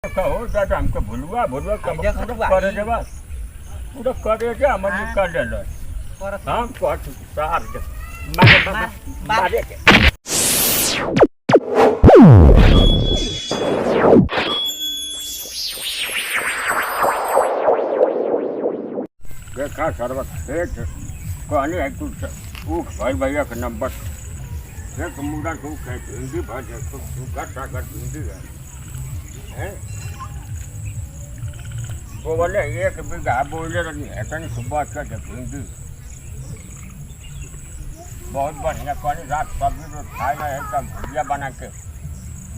कहो दादा हमको भूलवा भूलवा कब करे जे बस पूरा करे जे हमर निकाल ले हम कट सार जे मारे के देखा सर्वत एक कहनी है तू भाई भैया का नंबर एक मुंडा तू हिंदी भाषा तू घटा हिंदी है वो बोले एक बीघा बोले नहीं है तनी सुबह का जब हिंदी बहुत बढ़िया कहनी रात सब्जी तो खाएगा एकदम भुजिया बना के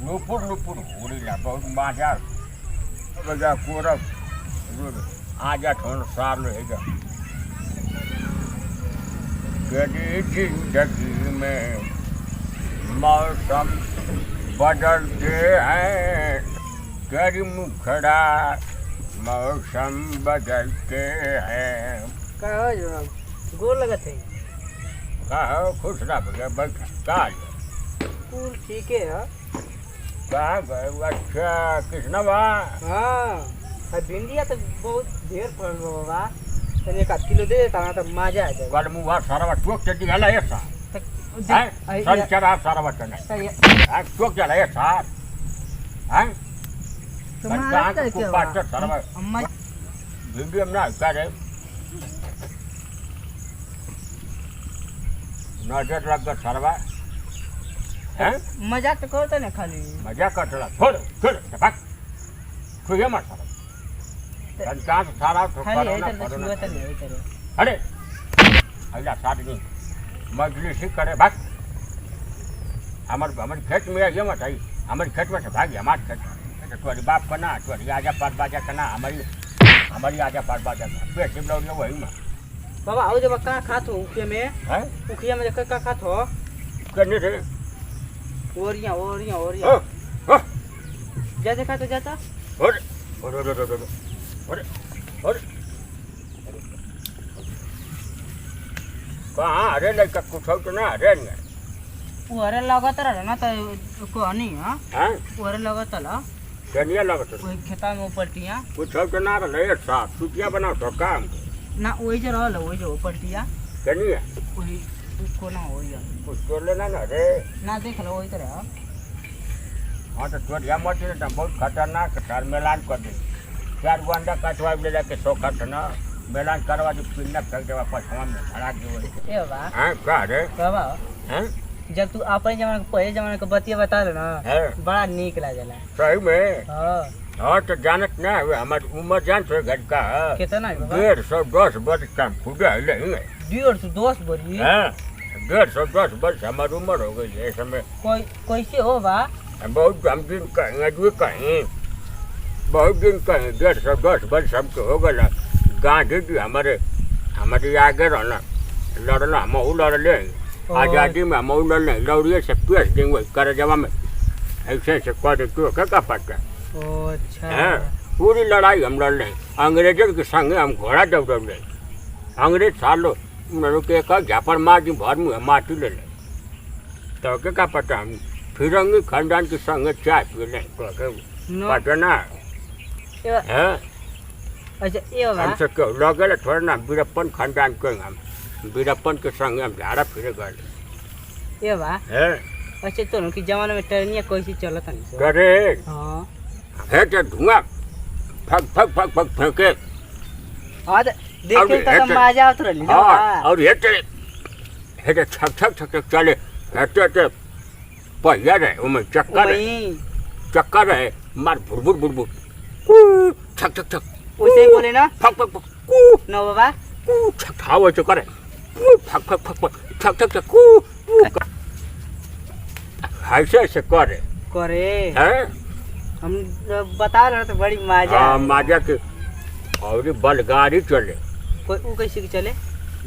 नुपुर उड़ी ला बहुत मजा बजा कोरब आजा थोड़ा सार रहेगा गली जिंदगी में मौसम बदलते हैं गरी मुखड़ा मौसम बदलते हैं कहो गोर लगत है कहो खुश रह भैया बैठ का कुल ठीक है कहाँ गए अच्छा कृष्णा बा हाँ भिंडिया तो बहुत ढेर पड़ल बाबा तनी 1 किलो दे देता ना तो मजा आ जाएगा कल मुँह सारा टोक चढ़ी गया ऐसा संचरा सारा बच्चा टोक चला ऐसा है भिंडी हम ना करे नजर लग गया सरवा मजाक तो करते ना खाली मजाक करता छोड़ भाग खुद मत सारा सारा अरे अल्लाह साथ नहीं मजलिस ही करे भाग हमारे खेत में ये मत आई हमारे खेत में से भाग हमारे खेत तुम्हारी बाप का ना तुम्हारी आजा पार बाजा का ना हमारी आजा पार बाजा का पेट लौट वही में बाबा आओ जब कहाँ खात हो उखिया में है उखिया में कहाँ खात हो करने थे ओरिया जा देखा तो जाता कहाँ अरे लड़का कुछ हो तो ना अरे ओरे लगत रह ना तो कहनी हां ओरे लगत ला कनिया लगत ओई खेता में पलटिया कुछ हो तो ना रहे साफ सुतिया बनाओ तो काम ना ओई जे रहल ओई जो पलटिया कनिया ओई कोना होई कुछ कर लेना ना रे ना देख लो ओई तरह हाँ तो तोरिया मत ना बहुत खतरनाक तार मेलान कर दे 4 अंडा कटवा ले जाके सोखा था ना मेलान करवा जो पिंडा फेंक दे वापस हम खड़ा के ए बा हां का रे बाबा हैं जब तू अपने जमाने के पहले जमाने के बतिया बता दे ना बड़ा नीक लागेला सही में हां हाँ तो जानत ना हमारी उम्र जान तो घर का कितना है बाबा 110 वर्ष का पूरा है 110 बड़ी हाँ 110 वर्ष हमारी उम्र हो गई है समय कैसे हो बा बहुत हम दिन कहीं बहुत दिन कहीं 110 वर्ष हमको हो गया गांधी जी हमारे आगे रहना लड़ना हम लड़ ले आज़ादी में हम लड़ ले लौड़िए से पेश देंगे कर जवा में ऐसे कर दे तो क्या पाता अच्छा पूरी लड़ाई हम लड़ लें अंग्रेजों के संग हम घोड़ा दौड़ लें अंग्रेज सालों उन्होंने के कहा झापड़ मार दी भर में माटी ले लें तो क्या पता हम फिरंगी खानदान के संग चाय पी लें पता ना है अच्छा ये हमसे क्यों लगे थोड़ा ना वीरप्पन खानदान के हम वीरप्पन के संग हम झाड़ा फिरे गए ये बा है अच्छा तो कि जमाने में ट्रेनिया कैसे चलत नहीं करे हां है तो धुआं फक फेंके हां देखे तो मजा आवत रहली हां और ये तो छक चले है पहिया रहे उमें चक्कर रहे मार बुरबुर छक वैसे ही बोले ना फक ना बाबा छक हाव तो करे छक ऐसे करे हैं हम बता रहे तो बड़ी मजा मजा के और बैलगाड़ी चले कोई ऊ कैसे चले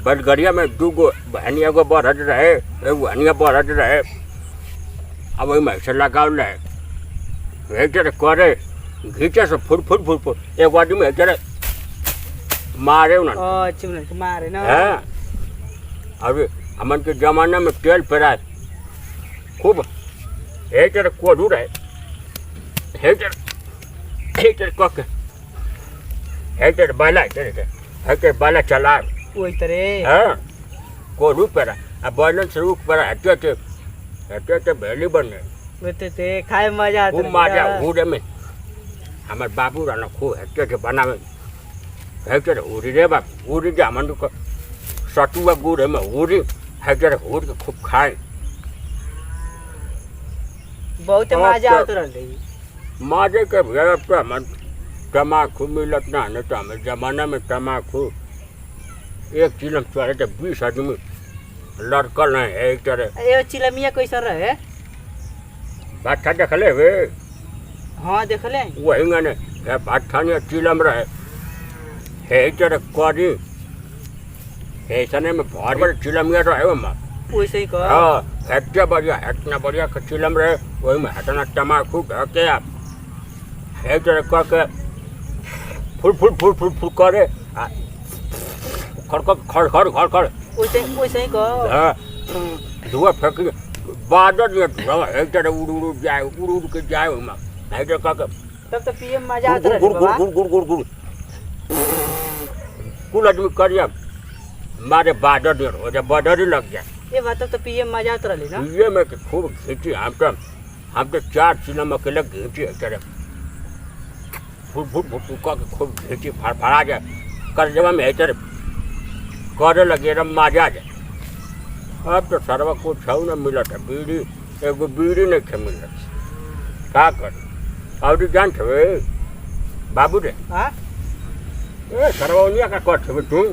बैलगाड़िया में 2 बहनिया को बढ़त रहे एक बहनिया बढ़त रहे अब वही में से लगा रहे करे घीचे से फुर एक आदमी में जरा मारे मारे ना अभी हमन के जमाना में तेल पेरा खूब हेटर कोडू रहे हेटर हेटर कोक हेटर बाला चला ओई तरे हाँ को रूपेरा आ बैलन से रूपेरा हेटे भेली बने बेते ते खाए मजा खूब मजा उड़े में हमार बाबू रहना खूब हेटे बनावे हेटे उड़ी रे बाप उड़ी जा मन को सतुआ गुड़ में उड़ी हेटे उड़ के खूब खाए बहुत मजा आवत रहले माजे के भेड़ पे मन तमाकू मिलत ना नहीं तो हमें जमाना में तमाकू एक चिलम चढ़े तो 20 आदमी लड़कल है एक तरह ए चिलमिया कैसा रहे भाठा देखले वे हां देखले वही मैंने भाठा ने चिलम रहे है एक तरह करी ऐसने में बहुत बड़े चिलमिया रहे माँ वैसे ही कह हाँ हेटना बढ़िया का चिलम रहे वही में हटना तमाकू ढके आप एक तरह कह के फुल करे खड़ वैसे ही कह हाँ धुआं फेंक बादल ये धुआं एक तरह उड़ के जाए वहाँ नहीं तो कह के तब तो पिए मजा आवत रहले बाबा गुड़ कुल आदमी करिया मारे बादल नहीं हो जाए बदर ही लग जाए ये बात तो पिए मजा आवत रहले ना ये में खूब घींची हम तो 4 सिनेमा के लग घींची एक तरह फुट कह के खूब घींची फड़ा जाए कर जब हम एक तरह करे लगे रम मजा जाए अब तो सर्व कुछ छऊ न मिलत है बीड़ी एगो बीड़ी नहीं खे मिलत का कर और जान छे बाबू रे हां ए सर्वनिया का कर छे तू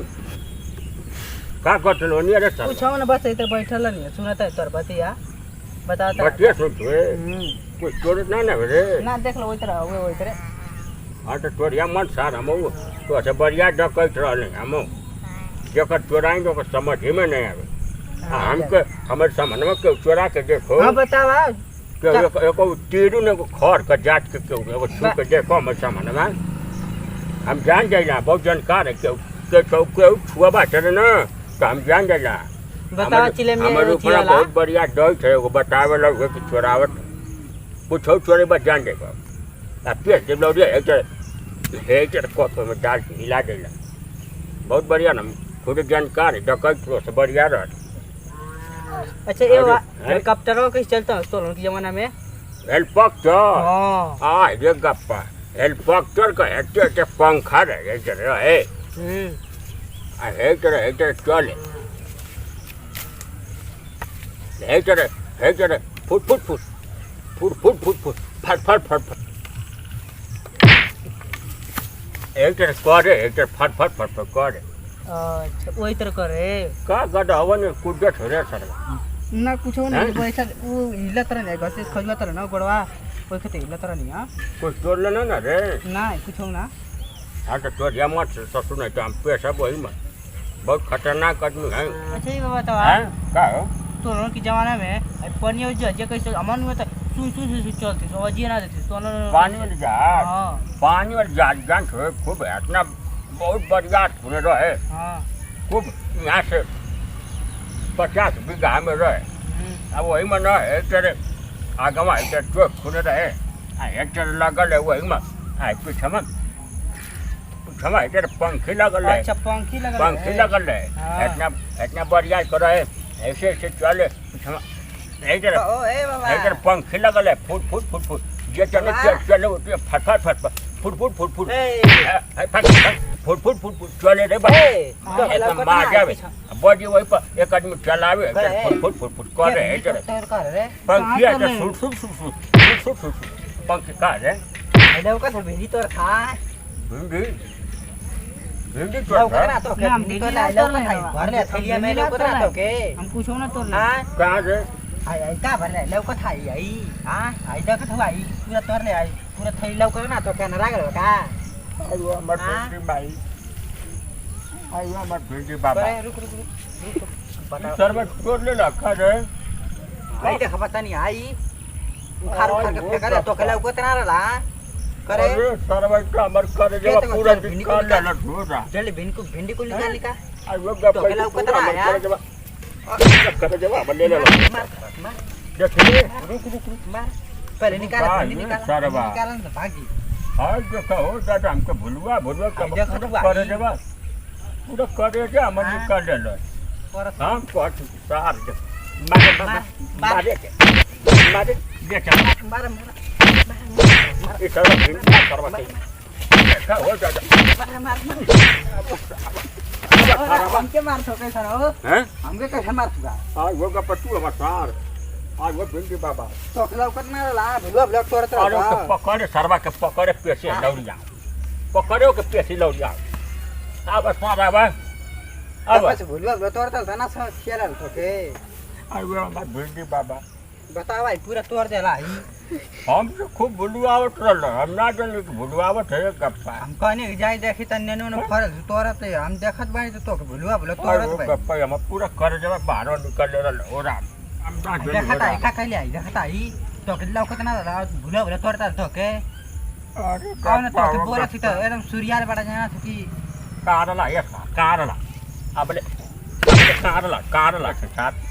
का कर लोनिया रे सर पूछो न बस इधर बैठल नहीं सुनत है तोर बतिया बता ता बतिया सुन छे कोई चोर ना ना रे ना देख लो इधर ओए इधर हाँ तो चोरिया मन सार हम तो अच्छा बढ़िया डकैत रहे हम जकर चोराएंगे ओकर समझ ही में नहीं आवे हमके हमारे सामान में क्यों चोरा के देखो हां बतावा एको तीरू ने खर के जाट के क्यों एगो छू के देखो हमारे सामान में हम जान जाइला बहुत जानकार है क्यों छुआ बाटे ना तो हम जान जाइला बतावा चिले में हमारे ऊपर बहुत बढ़िया डर है एगो बतावे लगे कि चोरावत कुछ चोरे बस जान देगा अब पेट जब लौट हेटर कॉफी में डाल के हिला देला बहुत बढ़िया ना थोड़े जानकार है डकैत से बढ़िया रह अच्छा ये हेलीकॉप्टरों कैसे चलता है तो के जमाना में हेलीकॉप्टर हां हाँ ये गप्पा हेलीकॉप्टर का हेटे पंखा रहे हेटर चले हेटर फुट फट हेटर करे हेटर फट करे अच्छा वही तरह करे का गड हवन कुछ छोड़े सर ना कुछ नहीं पैसा वो हिला तरह नहीं घसे खजुआ तरह ना गोड़वा कोई के हिला तरह नहीं हां कुछ तोड़ लेना ना रे ना कुछ ना हाँ तो तोड़ या मत ससुर नहीं तो हम पैसा वही मत बहुत खतरनाक आदमी है अच्छा ये बताओ का हो तो लोग के जमाना में पानी हो जे कैसे अमन में तो सुई चलती तो अजी ना देती तो पानी वाली जहाज हां पानी वाली जहाज जान छो खूब इतना बहुत बढ़िया सुने रहे हां खूब यहाँ से 50 बीघा में रहे अब वही में न हेक्टर आगे में हेक्टर चौक खुले रहे हेक्टर लगल है वही में पीछे में हेक्टर पंखी लगल है अच्छा पंखी लगल है इतना बढ़िया कर रहे ऐसे चले पीछे हेक्टर पंखी लगल है फुट जे चले चले फट फुट चले रे भाई बॉडी वही पर एक आदमी चलावे फुट करे पंखी है सुट पंखी का रे हेलो का भिंडी तोर खा भिंडी तो करा तो के भिंडी तो ला लो घर ले थैलिया में लो करा तो के हम पूछो ना तो कहां से आई का भर लो को थाई आई हां आई का थवाई पूरा तोर ले आई पूरा थैली लो करा ना तो के ना रागल का आयो हमर भिंडी भाई आयो हमर भिंडी बाबा रुक बताओ सर्व तोड़ ले रखा रे आई देख पता नहीं आई उखाड़ के फेंका दे तो के लो को तना रला करे सर्व का हमर करे जब पूरा निकाल लेना ढोरा जल्दी भिंडी को निकाल का आयो गा तो के लो को तना आया करे जवाब ले ले देख ले रुक मार पहले निकाल सर्व निकाल भागी हाँ देखा हो दादा हमको भुलवा भुलवा कब देखो पूरा भाई। करे देवा पूरा करे जा हम हाँ। कर ले लो परत हम कट सार दे मारे मार, मारे मारे ये चला मार इस तरह दिन करवा के देखा हो दादा हमके मार सके सर हो हैं हमके कैसे मार चुका आज वो का पट्टू है सार आज वो भिंडी बाबा तो लौकत ना ला भुलवा ब्लॉक तोड़त और रहा उसके पकड़े सरवा के पकड़े पेशी लौड़िया पकड़े के पेशी लौड़िया अब सारा बा अब बस भुलवा ब्लॉक तोड़त था ना सब खेलल ठोके आज वो हमार भिंडी बाबा बताओ भाई पूरा तोड़ देला ही हम तो खूब बुलवावट रहल हम ना जाने कि बुलवावट है गप्पा हम कहने जाई देखी त नेनो न फरल तोड़त है हम देखत बानी तो भुलवा ब्लॉक और तोड़त वो भाई गप्पा हम पूरा कर जब बाहर निकल रहल ओरा हम ना जाने देखत आई का कहली आई देखत आई तो के लौकत ना ला भुलवा ब्लॉक तोड़ता ठोके अरे कौन तो के बोला थी गप्पा तो एकदम सूर्यार बड़ा जाना थी कि कारला ये कारला अबले कारला के साथ